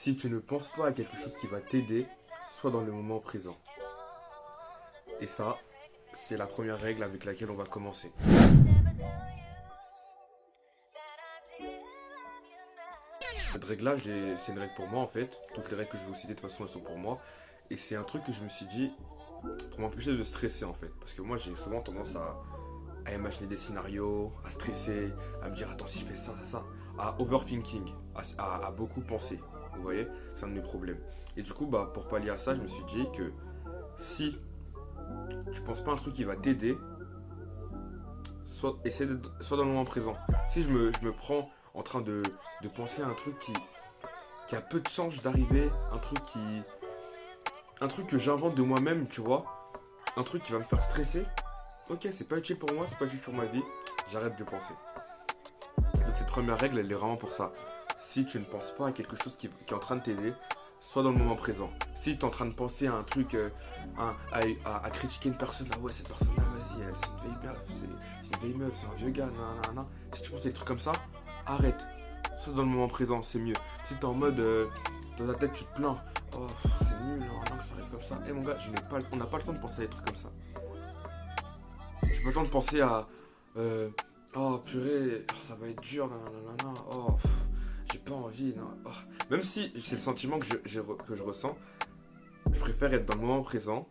Si tu ne penses pas à quelque chose qui va t'aider, sois dans le moment présent. Et ça, c'est la première règle avec laquelle on va commencer. Cette règle-là, c'est une règle pour moi en fait. Toutes les règles que je vais vous citer de toute façon, elles sont pour moi. Et c'est un truc que je me suis dit pour m'empêcher de stresser en fait. Parce que moi, j'ai souvent tendance à imaginer des scénarios, à stresser, à me dire attends si je fais ça, à overthinking, à beaucoup penser. Vous voyez, c'est un de mes problèmes. Et du coup, bah, pour pallier à ça, je me suis dit que si tu penses pas à un truc qui va t'aider, soit dans le moment présent. Si je me prends en train de penser à un truc qui a peu de chances d'arriver, un truc que j'invente de moi-même, tu vois, un truc qui va me faire stresser, ok, c'est pas utile pour moi, c'est pas utile pour ma vie, j'arrête de penser. Donc cette première règle, elle est vraiment pour ça. Si tu ne penses pas à quelque chose qui est en train de t'aider, sois dans le moment présent. Si tu es en train de penser à un truc, à critiquer une personne, ah ouais, cette personne-là, vas-y, elle, c'est une vieille meuf, c'est une vieille meuf, c'est un vieux gars, nanana. Si tu penses à des trucs comme ça, arrête. Sois dans le moment présent, c'est mieux. Si tu es en mode, dans ta tête, tu te plains, oh, c'est nul, non, que ça arrive comme ça. Eh mon gars, on n'a pas le temps de penser à des trucs comme ça. J'ai pas le temps de penser à, oh purée, ça va être dur, nanana, oh, j'ai pas envie, non. Oh. Même si c'est le sentiment que je ressens, je préfère être dans le moment présent,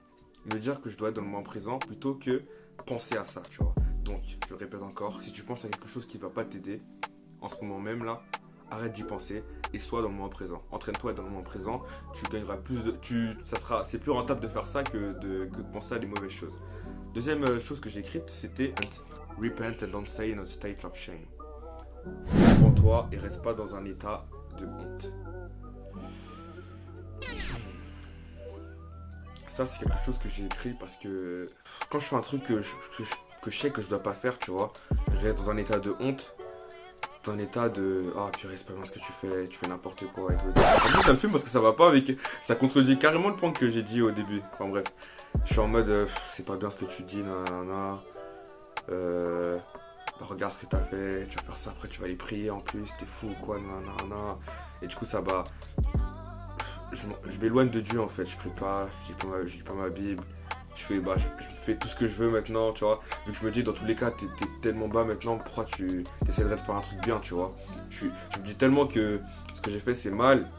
me dire que je dois être dans le moment présent plutôt que penser à ça, tu vois. Donc, je le répète encore, si tu penses à quelque chose qui ne va pas t'aider, en ce moment même là, arrête d'y penser et sois dans le moment présent. Entraîne-toi à être dans le moment présent, tu gagneras plus de... c'est plus rentable de faire ça que de penser à des mauvaises choses. Deuxième chose que j'ai écrite, c'était repent and don't stay in a state of shame. Prends-toi et reste pas dans un état de honte. Ça, c'est quelque chose que j'ai écrit parce que quand je fais un truc que je sais que je dois pas faire, tu vois, je reste dans un état de honte, dans un état de ah purée, c'est pas bien ce que tu fais n'importe quoi et tout. En plus, ça me fume parce que ça va pas avec. Ça contredit carrément le point que j'ai dit au début. Enfin bref, je suis en mode c'est pas bien ce que tu dis, nanana. Bah, regarde ce que t'as fait, tu vas faire ça, après tu vas aller prier en plus, t'es fou ou quoi, nanana. Et du coup, ça va. Je m'éloigne de Dieu en fait, je prie pas, je lis pas ma Bible, je fais tout ce que je veux maintenant, tu vois. Vu que je me dis dans tous les cas, t'es tellement bas maintenant, pourquoi tu essaierais de faire un truc bien, tu vois. Je me dis tellement que ce que j'ai fait c'est mal,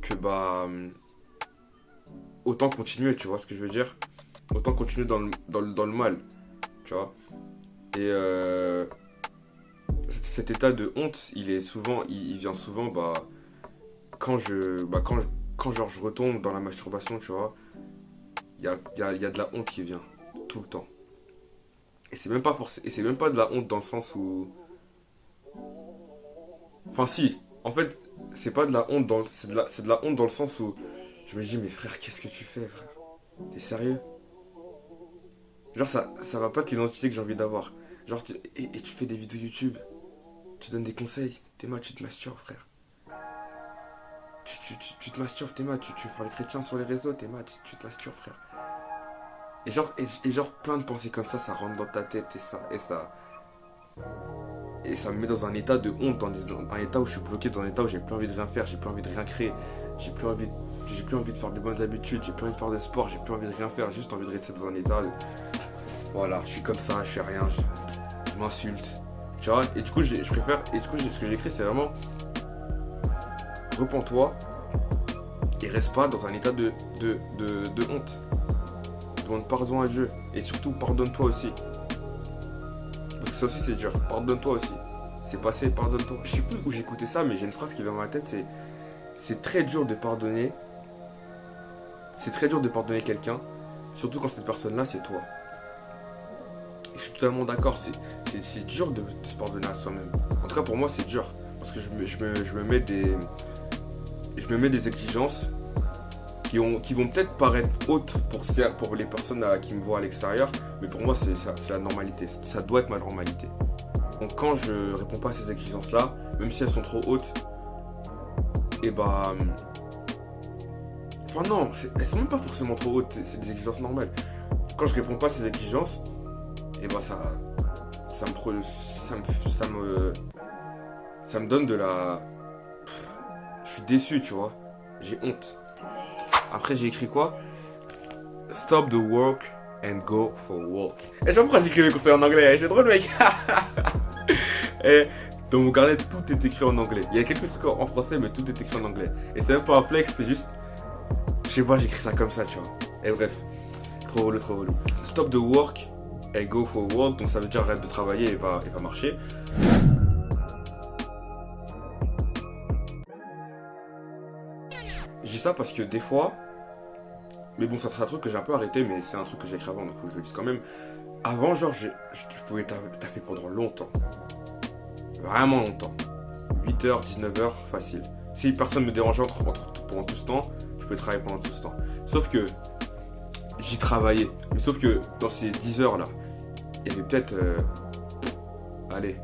que bah autant continuer, tu vois ce que je veux dire. Autant continuer dans le mal, tu vois. Et cet état de honte, il vient souvent quand genre je retombe dans la masturbation, tu vois, il y a de la honte qui vient tout le temps. Et c'est même pas de la honte dans le sens où, enfin si, en fait, c'est pas de la honte c'est de la honte dans le sens où je me dis mais frère, qu'est-ce que tu fais, frère? T'es sérieux? Genre ça va pas avec l'identité que j'ai envie d'avoir. Genre et tu fais des vidéos YouTube, tu donnes des conseils, t'es mal, tu te masturbes, frère. Tu te masturbes, t'es mal, tu feras les chrétiens sur les réseaux, t'es mal, tu te masturbes, frère. Et genre plein de pensées comme ça rentre dans ta tête et ça me met dans un état de honte, dans un état où je suis bloqué, dans un état où j'ai plus envie de rien faire, j'ai plus envie de rien créer, j'ai plus envie de faire de bonnes habitudes, j'ai plus envie de faire de sport, j'ai plus envie de rien faire, j'ai juste envie de rester dans un état où, voilà, je suis comme ça, je fais rien, je m'insulte, tu vois. Et du coup, ce que j'ai écrit, c'est vraiment repens-toi et reste pas dans un état de honte. Demande pardon à Dieu et surtout pardonne-toi aussi. Parce que ça aussi c'est dur, pardonne-toi aussi. C'est passé, pardonne-toi. Je sais plus où j'ai écouté ça, mais j'ai une phrase qui vient dans ma tête, c'est très dur de pardonner. C'est très dur de pardonner quelqu'un, surtout quand cette personne-là c'est toi. Et je suis totalement d'accord, c'est dur de se pardonner à soi-même. En tout cas pour moi c'est dur. Parce que je me mets des exigences qui vont peut-être paraître hautes pour les personnes qui me voient à l'extérieur, mais pour moi c'est la normalité, ça doit être ma normalité. Donc quand je réponds pas à ces exigences-là, même si elles sont trop hautes, et bah... Enfin non, elles sont même pas forcément trop hautes, c'est des exigences normales. Quand je réponds pas à ces exigences, et bah ça me donne de la... je suis déçu, tu vois. J'ai honte. Après, j'ai écrit quoi? Stop the work and go for a walk. Et j'en prends j'écris mes conseils en anglais, j'ai drôle, mec. Et dans mon carnet, tout est écrit en anglais. Il y a quelques trucs en français, mais tout est écrit en anglais. Et c'est même pas un flex, c'est juste. Je sais pas, j'écris ça comme ça, tu vois. Et bref, trop relou, trop relou. Stop the work and go for a walk. Donc ça veut dire arrête de travailler et va marcher. Je dis ça parce que des fois. Mais bon, ça serait un truc que j'ai un peu arrêté, mais c'est un truc que j'ai écrit avant, donc faut que je le dise quand même. Avant, genre, je pouvais taffer pendant longtemps. Vraiment longtemps. 8h, 19h, facile. Si personne me dérangeait pendant tout ce temps, je pouvais travailler pendant tout ce temps. Sauf que j'y travaillais. Mais sauf que dans ces 10 heures là, il y avait peut-être, allez,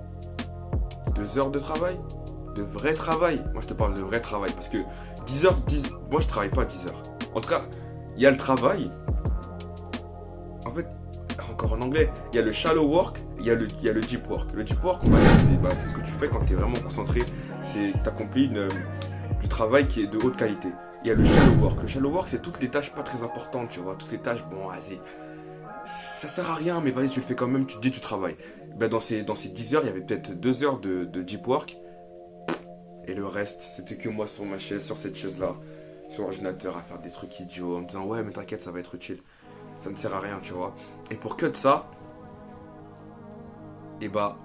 2 heures de travail. De vrai travail. Moi, je te parle de vrai travail. Parce que 10 heures, moi, je travaille pas à 10 heures. En tout cas, il y a le travail. En fait, encore en anglais, il y a le shallow work, il y a le deep work. Le deep work, on va dire, c'est ce que tu fais quand tu es vraiment concentré. C'est tu accomplis du travail qui est de haute qualité. Il y a le shallow work. Le shallow work, c'est toutes les tâches pas très importantes, tu vois. Toutes les tâches, bon, vas-y, ça sert à rien, mais vas-y, tu le fais quand même, tu te dis, tu travailles. Ben, dans ces 10 heures, il y avait peut-être 2 heures de deep work. Et le reste, c'était que moi sur ma chaise, sur cette chaise-là, sur l'ordinateur, à faire des trucs idiots, en me disant ouais mais t'inquiète, ça va être utile. Ça ne sert à rien, tu vois. Et pour cut ça, et bah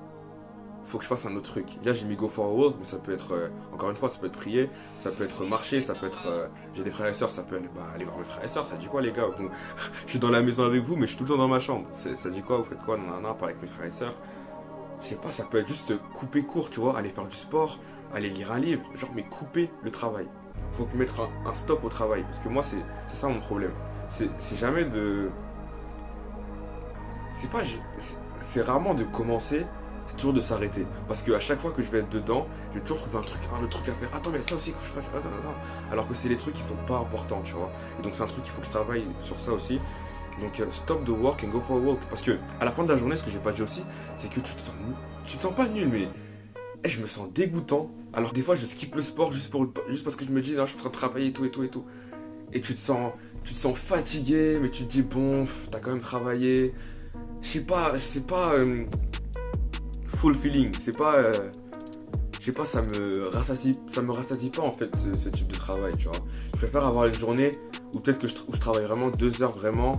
faut que je fasse un autre truc. Là j'ai mis go for a walk, mais ça peut être, encore une fois, ça peut être prier, ça peut être marcher, ça peut être, j'ai des frères et sœurs, ça peut être, aller voir mes frères et sœurs, ça dit quoi les gars? Bon, je suis dans la maison avec vous, mais je suis tout le temps dans ma chambre. Ça dit quoi? Vous faites quoi? Nanana, parler avec mes frères et sœurs. Je sais pas, ça peut être juste couper court, tu vois, aller faire du sport, aller lire un livre, genre mais couper le travail. Faut mettre un stop au travail, parce que moi c'est ça mon problème. C'est jamais de... C'est pas... C'est rarement de commencer, c'est toujours de s'arrêter. Parce qu'à chaque fois que je vais être dedans, je vais toujours trouver le truc à faire. Attends mais ça aussi il faut que je fasse... Alors que c'est les trucs qui sont pas importants, tu vois. Et donc c'est un truc qu'il faut que je travaille sur ça aussi. Donc stop the work and go for a walk. Parce que à la fin de la journée, ce que j'ai pas dit aussi, c'est que tu te sens pas nul, mais je me sens dégoûtant. Alors des fois je skip le sport juste parce que je me dis non, je suis en train de travailler et tout et tout et tout. Et tu te sens fatigué, mais tu te dis bon, t'as quand même travaillé. Je sais pas, c'est pas full feeling, c'est pas je sais pas, ça me rassasie pas en fait ce type de travail, tu vois. Je préfère avoir une journée où peut-être que où je travaille vraiment 2 heures vraiment,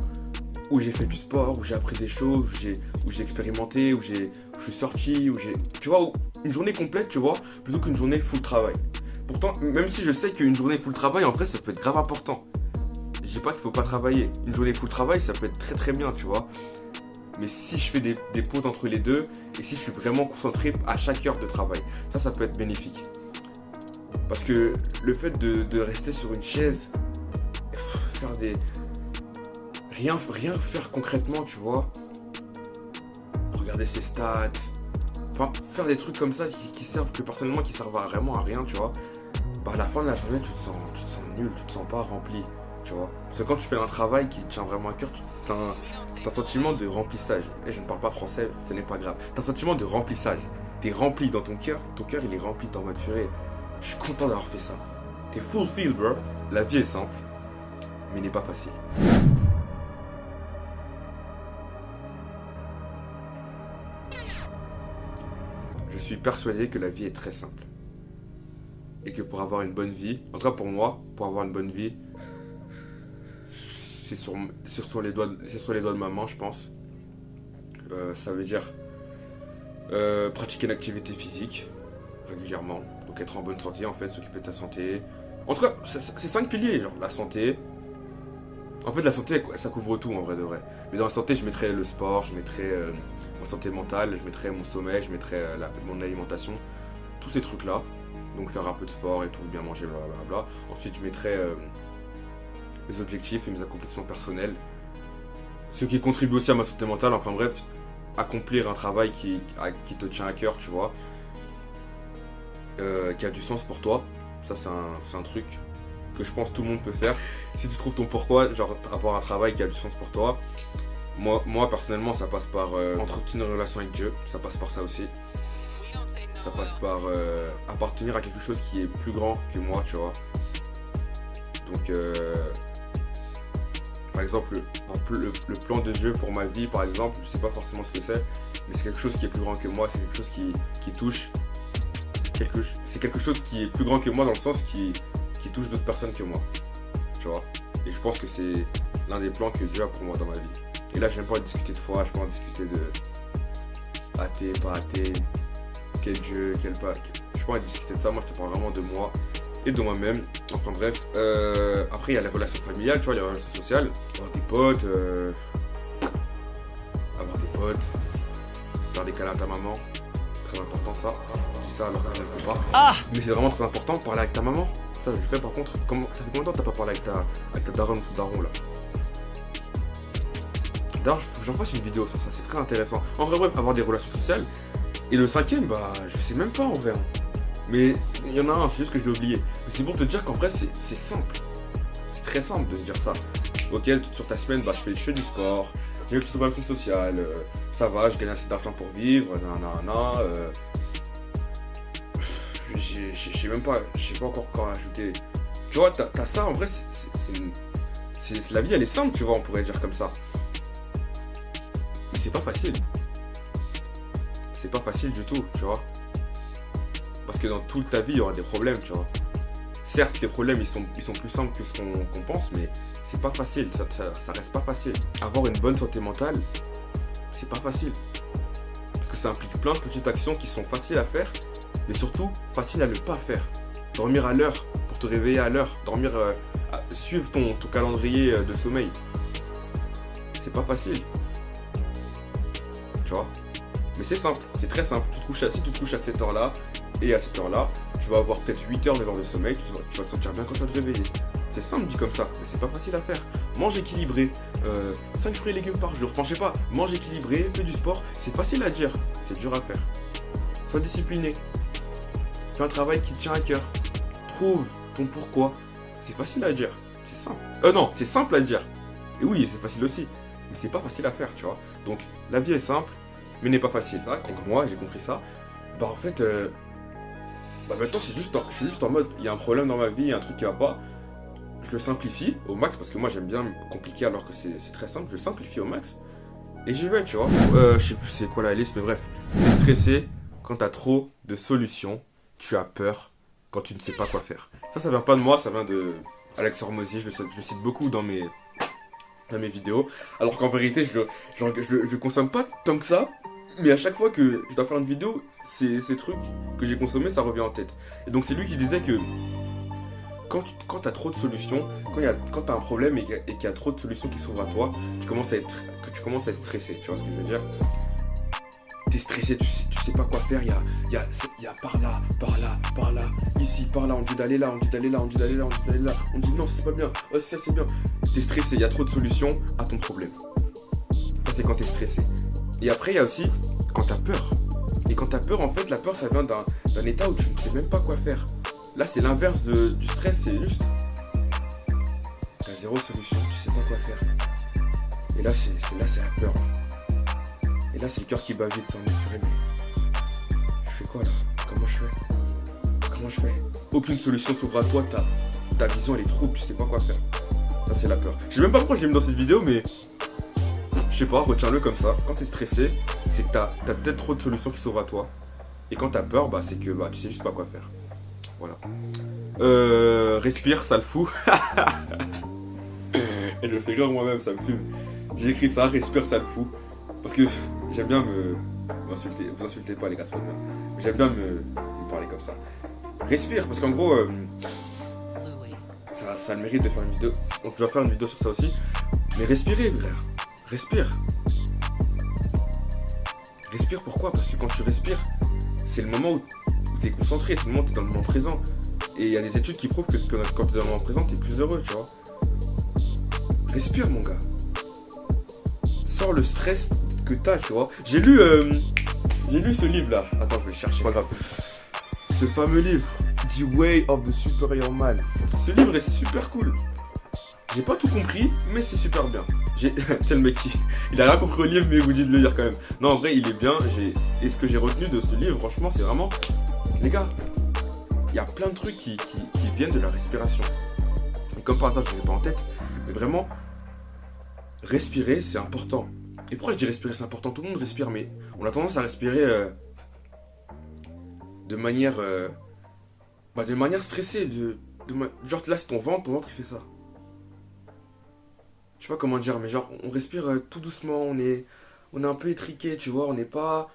où j'ai fait du sport, où j'ai appris des choses, où j'ai expérimenté, où je suis sorti, tu vois, une journée complète, tu vois, plutôt qu'une journée full travail. Pourtant, même si je sais qu'une journée full travail, en vrai, ça peut être grave important. Je dis pas qu'il faut pas travailler. Une journée full travail, ça peut être très très bien, tu vois. Mais si je fais des pauses entre les deux, et si je suis vraiment concentré à chaque heure de travail, ça peut être bénéfique. Parce que le fait de rester sur une chaise, faire rien faire concrètement, tu vois. Regarder ses stats. Enfin, faire des trucs comme ça qui servent, que personnellement qui servent vraiment à rien, tu vois. Bah à la fin de la journée, tu te sens nul, tu te sens pas rempli, tu vois. Parce que quand tu fais un travail qui te tient vraiment à cœur, tu as un sentiment de remplissage. Et je ne parle pas français, ce n'est pas grave. Tu as un sentiment de remplissage. Tu es rempli dans ton cœur il est rempli dans ma purée. Je suis content d'avoir fait ça. T'es fulfilled, bro. La vie est simple, mais n'est pas facile. Je suis persuadé que la vie est très simple. Et que pour avoir une bonne vie, en tout cas pour moi, pour avoir une bonne vie, c'est sur les doigts de ma main, je pense. Ça veut dire pratiquer une activité physique régulièrement. Donc être en bonne santé, en fait, s'occuper de ta santé. En tout cas, c'est 5 piliers, genre la santé. En fait, la santé, ça couvre tout en vrai de vrai. Mais dans la santé, je mettrais le sport, je mettrais ma santé mentale, je mettrais mon sommeil, je mettrais mon alimentation. Tous ces trucs-là. Donc faire un peu de sport et tout, bien manger, blablabla. Ensuite, je mettrais mes objectifs et mes accomplissements personnels. Ce qui contribue aussi à ma santé mentale. Enfin bref, accomplir un travail qui te tient à cœur, tu vois. Qui a du sens pour toi. Ça, c'est un truc que je pense tout le monde peut faire. Si tu trouves ton pourquoi, genre avoir un travail qui a du sens pour toi. Moi personnellement, ça passe par entretenir une relation avec Dieu. Ça passe par ça aussi. Ça passe par appartenir à quelque chose qui est plus grand que moi, tu vois. Donc, par exemple, le plan de Dieu pour ma vie, par exemple, je sais pas forcément ce que c'est, mais c'est quelque chose qui est plus grand que moi, c'est quelque chose qui touche. C'est quelque chose qui est plus grand que moi dans le sens qui touche d'autres personnes que moi, tu vois. Et je pense que c'est l'un des plans que Dieu a pour moi dans ma vie. Et là, je n'aime pas discuter de foi, je peux en discuter de athée, pas athée, quel Dieu, quel pas. Je peux pas discuter de ça, moi je te parle vraiment de moi et de moi-même. Enfin bref, après il y a les relations familiales, tu vois, les relations sociales, avoir des potes, faire des câlins à ta maman, très important ça. Je dis ça alors qu'elle ne le fait pas. Ah, mais c'est vraiment très important de parler avec ta maman. Ça je le fais par contre. Ça fait combien de temps t'as pas parlé avec ta daronne ou daron là? D'ailleurs, j'en fasse une vidéo sur ça, c'est très intéressant. En vrai, bref, avoir des relations sociales. Et le cinquième, bah, je sais même pas en vrai. Mais il y en a un, c'est juste que je l'ai oublié. Mais c'est pour te dire qu'en vrai, c'est simple. C'est très simple de se dire ça. Ok, sur ta semaine, bah, je fais du sport, j'ai une petite relation sociale, ça va, je gagne assez d'argent pour vivre, je sais même pas, je sais pas encore quoi rajouter. Tu vois, t'as ça, en vrai, la vie, elle est simple, tu vois, on pourrait dire comme ça. Mais c'est pas facile. C'est pas facile du tout, tu vois. Parce que dans toute ta vie, il y aura des problèmes, tu vois. Certes, les problèmes, ils sont plus simples que ce qu'on pense, mais c'est pas facile, ça reste pas facile. Avoir une bonne santé mentale, c'est pas facile. Parce que ça implique plein de petites actions qui sont faciles à faire, mais surtout, faciles à ne pas faire. Dormir à l'heure, pour te réveiller à l'heure. Suivre ton calendrier de sommeil. C'est pas facile. Tu vois. Mais c'est simple, c'est très simple. Si tu te couches à cette heure-là, et à cette heure-là, tu vas avoir peut-être 8 heures, 9 heures de sommeil, tu vas te sentir bien quand tu vas te réveiller. C'est simple dit comme ça, mais c'est pas facile à faire. Mange équilibré, 5 fruits et légumes par jour. Enfin, je sais pas, mange équilibré, fais du sport, c'est facile à dire, c'est dur à faire. Sois discipliné. Fais un travail qui te tient à cœur. Trouve ton pourquoi. C'est facile à dire, c'est simple. Non, c'est simple à dire. Et oui, c'est facile aussi, mais c'est pas facile à faire, tu vois. Donc, la vie est simple, mais n'est pas facile. Donc moi, j'ai compris ça. Bah en fait, maintenant je suis juste en mode, il y a un problème dans ma vie, il y a un truc qui va pas. Je le simplifie au max, parce que moi j'aime bien me compliquer alors que c'est très simple. Je le simplifie au max. Et j'y vais, tu vois. Je sais plus c'est quoi la liste, mais bref. T'es stressé quand t'as trop de solutions. Tu as peur quand tu ne sais pas quoi faire. Ça vient pas de moi, ça vient de Alex Hormozy. Je le cite beaucoup dans mes vidéos. Alors qu'en vérité, je consomme pas tant que ça. Mais à chaque fois que je dois faire une vidéo, ces trucs que j'ai consommés, ça revient en tête. Et donc c'est lui qui disait que quand tu as trop de solutions, quand tu as un problème et qu'il y a trop de solutions qui s'ouvrent à toi, tu commences à être stressé. Tu vois ce que je veux dire? Tu es stressé, tu sais pas quoi faire, il y a par là, ici, par là, on dit d'aller là, on dit d'aller là, on dit d'aller là, on dit d'aller là, on dit non, c'est pas bien, oh, ça c'est bien. Tu es stressé, il y a trop de solutions à ton problème. Ça c'est quand tu es stressé. Et après, il y a aussi quand tu as peur. Et quand tu as peur, en fait, la peur, ça vient d'un état où tu ne sais même pas quoi faire. Là, c'est l'inverse du stress, c'est juste tu as zéro solution, tu sais pas quoi faire. Et là, c'est la peur. Et là, c'est le cœur qui bat vite, mais je fais quoi là? Comment je fais? Aucune solution s'ouvre à toi, ta vision elle est trouble, tu sais pas quoi faire. Ça, c'est la peur. Je sais même pas pourquoi je l'ai mis dans cette vidéo, mais je sais pas, retiens-le comme ça. Quand t'es stressé, c'est que t'as peut-être trop de solutions qui s'ouvrent à toi. Et quand t'as peur, c'est que tu sais juste pas quoi faire. Voilà. Respire, ça le fout. Et je me fais rire moi-même, ça me fume. J'ai écrit ça, respire, ça le fout. Parce que j'aime bien m'insulter. Vous insultez pas les gars, c'est pas bien. J'aime bien me parler comme ça. Respire, parce qu'en gros, ça a le mérite de faire une vidéo. Donc je dois faire une vidéo sur ça aussi. Mais respirez, frère. Respire. Respire, pourquoi? Parce que quand tu respires, c'est le moment où tu es concentré, c'est le moment où tu es dans le moment présent. Et il y a des études qui prouvent que quand tu es dans le moment présent, tu es plus heureux, tu vois. Respire, mon gars. Sors le stress que tu as, tu vois. J'ai lu ce livre-là. Attends, je vais le chercher. Pas grave. Ce fameux livre, The Way of the Superior Man. Ce livre est super cool. J'ai pas tout compris, mais c'est super bien. C'est le mec qui... Il a rien compris au livre, mais il vous dit de le lire quand même. Non, en vrai, il est bien. Et ce que j'ai retenu de ce livre, franchement, c'est vraiment... Les gars, il y a plein de trucs qui viennent de la respiration. Et comme par hasard, je ne l'ai pas en tête, mais vraiment, respirer, c'est important. Et pourquoi je dis respirer, c'est important? Tout le monde respire, mais on a tendance à respirer de manière stressée. Genre là, c'est ton ventre il fait ça. Je sais pas comment dire, mais genre, on respire tout doucement, on est un peu étriqué, tu vois, on n'est pas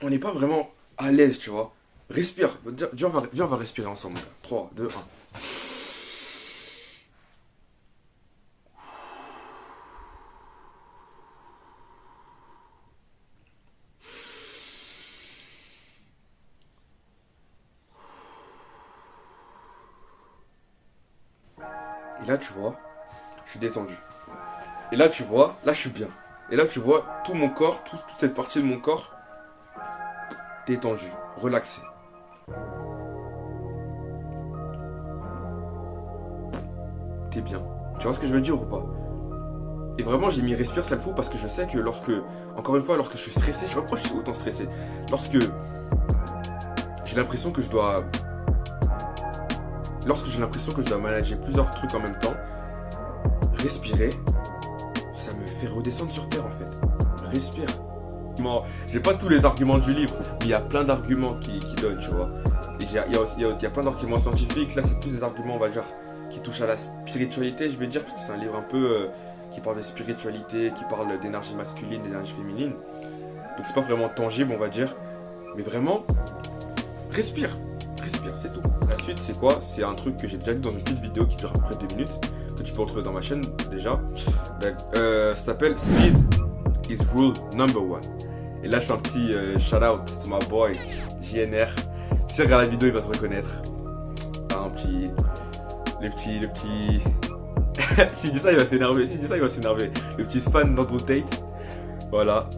vraiment à l'aise, tu vois. Respire, viens, on va respirer ensemble. 3, 2, 1. Et là, tu vois, je suis détendu. Et là, tu vois, là, je suis bien. Et là, tu vois, tout mon corps, toute cette partie de mon corps, détendu, relaxé. T'es bien. Tu vois ce que je veux dire ou pas? Et vraiment, j'ai mis respire, ça le fout parce que je sais que encore une fois, lorsque je suis stressé, je sais pas pourquoi je suis autant stressé. Lorsque j'ai l'impression que je dois manager plusieurs trucs en même temps, respirer, ça me fait redescendre sur terre en fait. Respire. J'ai pas tous les arguments du livre, mais il y a plein d'arguments qui donnent, tu vois. Et il y a plein d'arguments scientifiques. Là, c'est tous des arguments, on va dire, qui touchent à la spiritualité, je vais dire, parce que c'est un livre un peu qui parle de spiritualité, qui parle d'énergie masculine, d'énergie féminine. Donc c'est pas vraiment tangible, on va dire. Mais vraiment, respire, c'est tout. La suite, c'est quoi? C'est un truc que j'ai déjà dit dans une petite vidéo qui dure à peu près 2 minutes, que tu peux retrouver dans ma chaîne déjà. Ça s'appelle Speed is rule number 1. Et là, je fais un petit shout out to my boy JNR. Si tu regardes la vidéo, il va se reconnaître. Le petit. S'il dit ça, il va s'énerver. Le petit fan d'Andrew Tate. Voilà.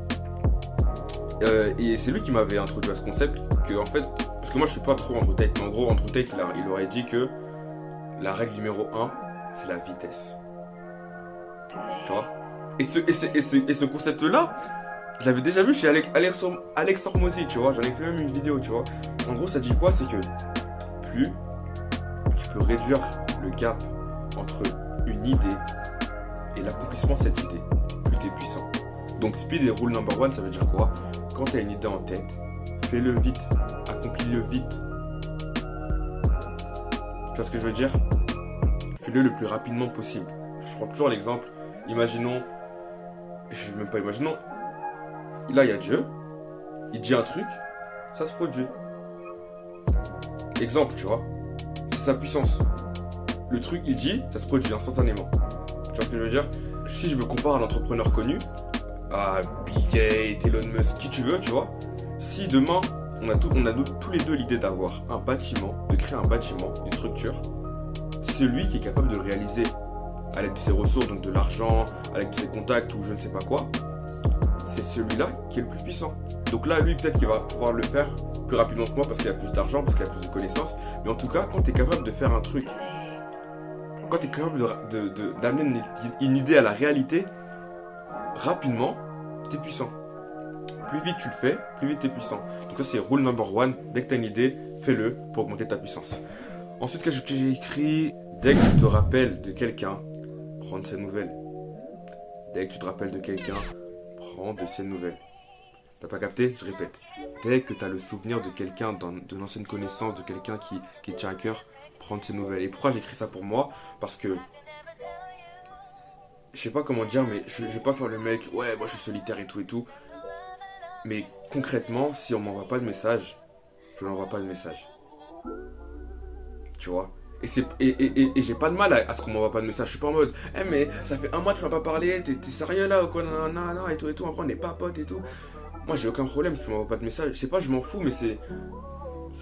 Et c'est lui qui m'avait introduit à ce concept. Que en fait, parce que moi je suis pas trop Andrew Tate. Mais en gros, Andrew Tate, il aurait dit que la règle numéro 1, c'est la vitesse. Tu vois? Et ce concept-là, je l'avais déjà vu chez Alex Hormozy, tu vois. J'en ai fait même une vidéo, tu vois. En gros, ça dit quoi? C'est que plus tu peux réduire le gap entre une idée et l'accomplissement de cette idée, plus tu es puissant. Donc speed et rule number 1, ça veut dire quoi? Quand tu as une idée en tête, fais-le vite, accomplis-le vite. Tu vois ce que je veux dire? Fais-le le plus rapidement possible. Je prends toujours l'exemple, imaginons, là il y a Dieu, il dit un truc, ça se produit. Exemple, tu vois, c'est sa puissance. Le truc il dit, ça se produit instantanément. Tu vois ce que je veux dire? Si je me compare à un entrepreneur connu, à Bill Gates, Elon Musk, qui tu veux, tu vois, si demain on a tous les deux l'idée d'avoir un bâtiment, de créer un bâtiment, une structure, celui qui est capable de le réaliser à l'aide de ses ressources, donc de l'argent, à l'aide de ses contacts ou je ne sais pas quoi, c'est celui-là qui est le plus puissant. Donc là, lui, peut-être qu'il va pouvoir le faire plus rapidement que moi parce qu'il a plus d'argent, parce qu'il a plus de connaissances. Mais en tout cas, quand tu es capable de faire un truc, quand tu es capable d'amener une idée à la réalité, rapidement, tu es puissant. Plus vite tu le fais, plus vite tu es puissant. Donc ça, c'est rule number 1. Dès que tu as une idée, fais-le pour augmenter ta puissance. Ensuite, qu'est-ce que j'ai écrit? Dès que tu te rappelles de quelqu'un, prends de ses nouvelles. Dès que tu te rappelles de quelqu'un, prends de ses nouvelles. T'as pas capté? Je répète. Dès que tu as le souvenir de quelqu'un, d'une ancienne connaissance, de quelqu'un qui te tient à cœur, prends de ses nouvelles. Et pourquoi j'écris ça pour moi? Parce que je sais pas comment dire, mais je vais pas faire le mec, ouais, moi je suis solitaire et tout. Mais concrètement, si on m'envoie pas de message, je n'envoie pas de message. Tu vois? Et j'ai pas de mal à ce qu'on m'envoie pas de message. Je suis pas en mode, mais ça fait 1 mois que tu m'as pas parlé, t'es sérieux là ou quoi, non, et tout, après on n'est pas potes et tout. Moi j'ai aucun problème que tu m'envoies pas de message. Je sais pas, je m'en fous, mais c'est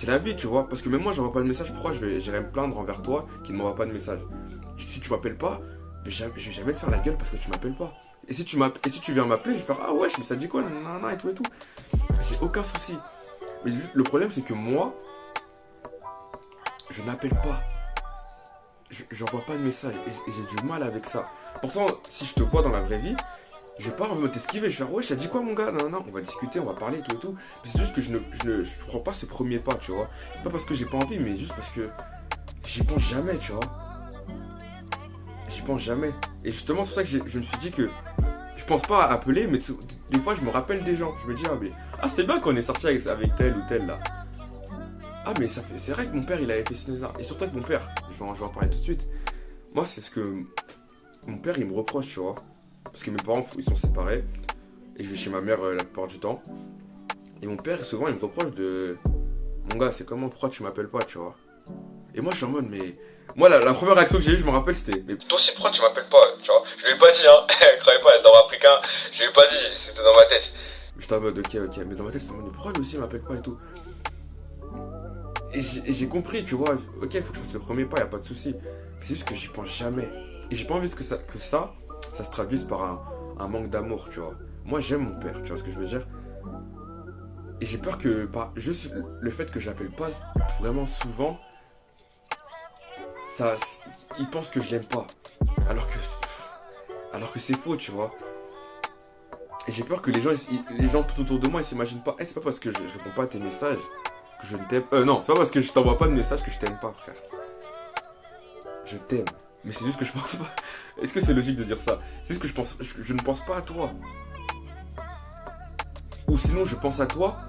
la vie, tu vois. Parce que même moi j'envoie pas de message, pourquoi j'irais me plaindre envers toi qui ne m'envoie pas de message? Si tu m'appelles pas, je vais jamais te faire la gueule parce que tu m'appelles pas. Et si tu viens m'appeler, je vais faire, ah ouais, mais ça dit quoi, non, et tout. J'ai aucun souci. Mais le problème c'est que moi, je n'appelle pas. j'envoie pas de message et j'ai du mal avec ça. Pourtant, si je te vois dans la vraie vie, je vais pas me t'esquiver, je vais faire ouais, je t'ai dit quoi mon gars, non, non, on va discuter, on va parler, tout et tout. Mais c'est juste que je prends pas ce premier pas, tu vois. C'est pas parce que j'ai pas envie, mais juste parce que j'y pense jamais, tu vois. J'y pense jamais. Et justement, c'est pour ça que je me suis dit que je pense pas à appeler, mais des fois je me rappelle des gens. Je me dis, c'était bien qu'on est sorti avec tel ou tel là. Ah, mais c'est vrai que mon père il avait fait ça. Et surtout avec mon père, je vais en parler tout de suite. Moi, c'est ce que mon père il me reproche, tu vois. Parce que mes parents ils sont séparés. Et je vais chez ma mère la plupart du temps. Et mon père, souvent, il me reproche de mon gars, c'est comment, pourquoi tu m'appelles pas, tu vois. Et moi, je suis en mode, mais. Moi, la première réaction que j'ai eue, je me rappelle, c'était mais toi aussi, pourquoi tu m'appelles pas, tu vois. Je lui ai pas dit, hein. Croyez pas, dans africain, je lui ai pas dit, c'était dans ma tête. J'étais en mode, ok. Mais dans ma tête, c'était en mode, pourquoi lui aussi il m'appelle pas et tout. Et j'ai compris, tu vois. Ok, il faut que je fasse le premier pas, y a pas de souci. C'est juste que j'y pense jamais. Et j'ai pas envie que ça se traduise par un manque d'amour, tu vois. Moi, j'aime mon père, tu vois ce que je veux dire. Et j'ai peur que, juste le fait que j'appelle pas vraiment souvent, il pense que je l'aime pas. Alors que c'est faux, tu vois. Et j'ai peur que les gens tout autour de moi, ils s'imaginent pas. C'est pas parce que je réponds pas à tes messages que je ne t'aime. Non, c'est pas parce que je t'envoie pas de message que je t'aime pas, frère. Je t'aime. Mais c'est juste que je pense pas. Est-ce que c'est logique de dire ça? C'est juste que je ne pense pas à toi. Ou sinon, je pense à toi.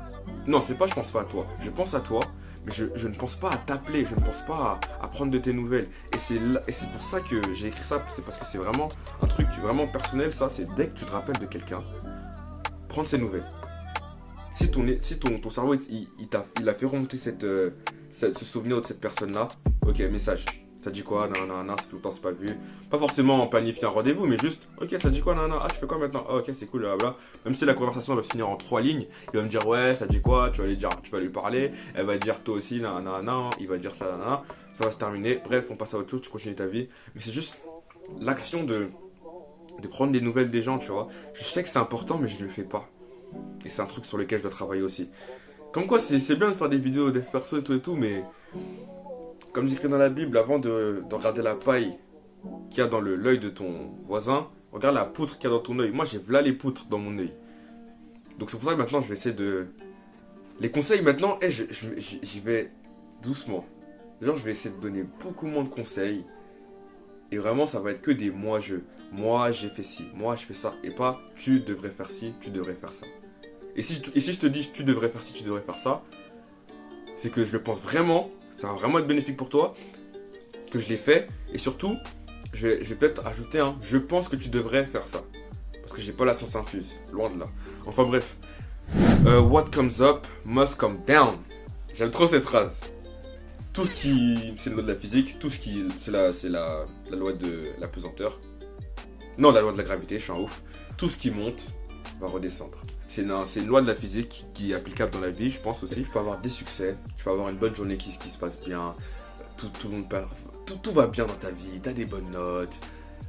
Non, c'est pas je pense pas à toi. Je pense à toi, mais je ne pense pas à t'appeler. Je ne pense pas à prendre de tes nouvelles. Et c'est pour ça que j'ai écrit ça. C'est parce que c'est vraiment un truc vraiment personnel, ça. C'est dès que tu te rappelles de quelqu'un, prendre ses nouvelles. Si ton cerveau, il a fait remonter ce souvenir de cette personne-là, ok, message. Ça dit quoi? Non, ça fait longtemps, c'est pas vu. Pas forcément en planifier un rendez-vous, mais juste, ok, ça dit quoi? Non, tu fais quoi maintenant? Ah, ok, c'est cool, blablabla. Même si la conversation va se finir en 3 lignes, il va me dire, ouais, ça dit quoi? Tu vas lui parler. Elle va dire, toi aussi, non, il va dire ça, ça va se terminer. Bref, on passe à autre chose, tu continues ta vie. Mais c'est juste l'action de prendre des nouvelles des gens, tu vois. Je sais que c'est important, mais je ne le fais pas. Et c'est un truc sur lequel je dois travailler aussi. Comme quoi, c'est bien de faire des vidéos dev perso et tout, mais comme j'écris dans la Bible, avant de regarder la paille qu'il y a dans l'œil de ton voisin, regarde la poutre qu'il y a dans ton œil. Moi, j'ai là les poutres dans mon œil. Donc c'est pour ça que maintenant, je vais essayer de... Les conseils, maintenant, j'y vais doucement. Genre, je vais essayer de donner beaucoup moins de conseils. Et vraiment, ça va être que des moi, j'ai fait ci, moi, je fais ça. Et pas, tu devrais faire ci, tu devrais faire ça. Et si je te dis, tu devrais faire ci, tu devrais faire ça, c'est que je le pense vraiment, ça va vraiment être bénéfique pour toi, que je l'ai fait. Et surtout, je vais peut-être ajouter un, je pense que tu devrais faire ça. Parce que j'ai pas la science infuse, loin de là. Enfin bref. What comes up must come down. J'aime trop cette phrase. Tout ce qui... C'est la loi de la physique, tout ce qui... C'est la loi de la pesanteur. Non, la loi de la gravité, je suis un ouf. Tout ce qui monte va redescendre. C'est une loi de la physique qui est applicable dans la vie, je pense aussi. Tu peux avoir des succès, tu peux avoir une bonne journée qui se passe bien, tout va bien dans ta vie, t'as des bonnes notes,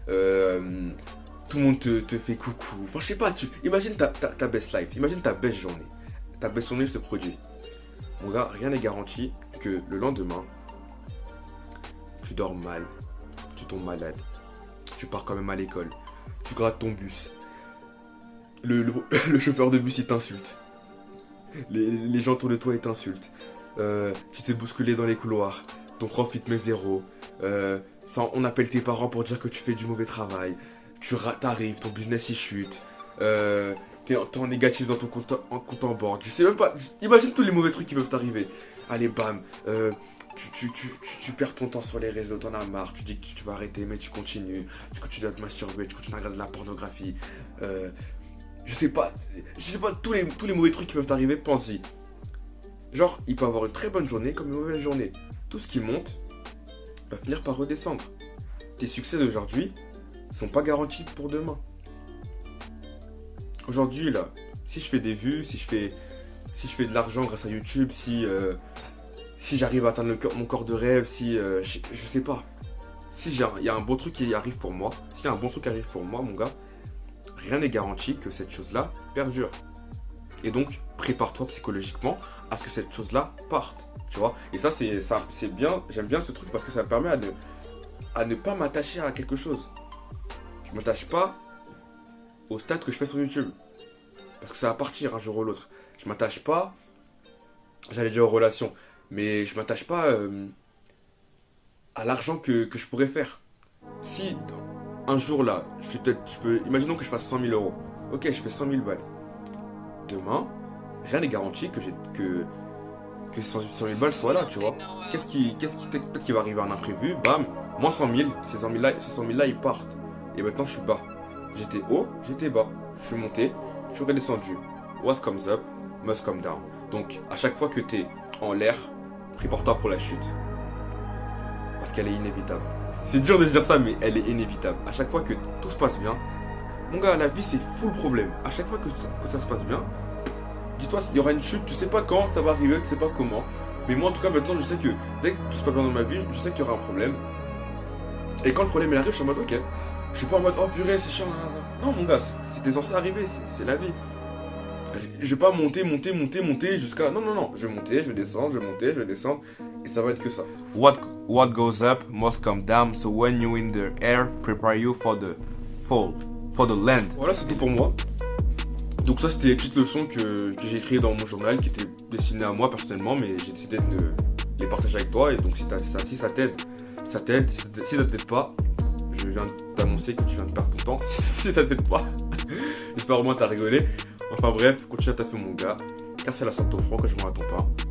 tout le monde te fait coucou. Enfin, je sais pas, imagine ta best life, imagine ta best journée. Ta best journée se produit. Mon gars, rien n'est garanti que le lendemain, tu dors mal, tu tombes malade, tu pars quand même à l'école, tu grattes ton bus. Le chauffeur de bus il t'insulte. Les gens autour de toi ils t'insultent. Tu t'es bousculé dans les couloirs. Ton prof il te met 0. On appelle tes parents pour dire que tu fais du mauvais travail. T'arrives, ton business il chute. T'es en négatif dans ton compte en banque. Je sais même pas. Imagine tous les mauvais trucs qui peuvent t'arriver. Allez bam. Tu perds ton temps sur les réseaux, t'en as marre. Tu dis que tu vas arrêter mais tu continues. Tu continues à te masturber, tu continues à regarder de la pornographie. Je sais pas, tous les mauvais trucs qui peuvent t'arriver, pense-y. Genre, il peut avoir une très bonne journée comme une mauvaise journée. Tout ce qui monte va finir par redescendre. Tes succès d'aujourd'hui sont pas garantis pour demain. Aujourd'hui, là, si je fais des vues, si je fais de l'argent grâce à YouTube, si j'arrive à atteindre mon corps de rêve, je sais pas. Si il y a un bon truc qui arrive pour moi, s'il y a un bon truc qui arrive pour moi, mon gars, rien n'est garanti que cette chose-là perdure. Et donc, prépare-toi psychologiquement à ce que cette chose-là parte. Tu vois. Et ça, c'est bien. J'aime bien ce truc parce que ça me permet à ne pas m'attacher à quelque chose. Je m'attache pas au stats que je fais sur YouTube. Parce que ça va partir un jour ou l'autre. Je m'attache pas, j'allais dire aux relations, mais je m'attache pas à l'argent que je pourrais faire. Si un jour là, imaginons que je fasse 100 000 euros. Ok, je fais 100 000 balles. Demain, rien n'est garanti que ces 100 000 balles soient là, tu vois. Peut-être qu'il va arriver un imprévu, bam, moins 100 000, ces 100 000 là, ils partent. Et maintenant, je suis bas. J'étais haut, j'étais bas. Je suis monté, je suis redescendu. What comes up, must come down. Donc, à chaque fois que t'es en l'air, prépare-toi pour la chute. Parce qu'elle est inévitable. C'est dur de dire ça, mais elle est inévitable. À chaque fois que tout se passe bien, mon gars, la vie, c'est full problème. À chaque fois que ça se passe bien, dis-toi, il y aura une chute, tu sais pas quand ça va arriver, tu sais pas comment. Mais moi, en tout cas, maintenant, je sais que dès que tout se passe bien dans ma vie, je sais qu'il y aura un problème. Et quand le problème il arrive, je suis en mode ok. Je suis pas en mode oh purée, c'est chiant. Non, mon gars, c'était censé arriver, c'est la vie. Je vais pas monter jusqu'à. Non. Je vais monter, je vais descendre, je vais monter, je vais descendre. Et ça va être que ça. What goes up must come down. So when you're in the air, prepare you for the fall, for the land. Voilà, c'est tout pour moi. Donc ça, c'était les petites leçons que j'ai écrites dans mon journal, qui étaient destinées à moi personnellement, mais j'ai décidé de les partager avec toi. Et donc si ça t'aide, ça t'aide. Si ça t'aide pas, je viens t'annoncer que tu viens de perdre ton temps. Si ça t'aide pas, j'espère au moins t'as rigolé. Enfin bref, continue à taper mon gars, car c'est la sorte au front que je m'en attends pas.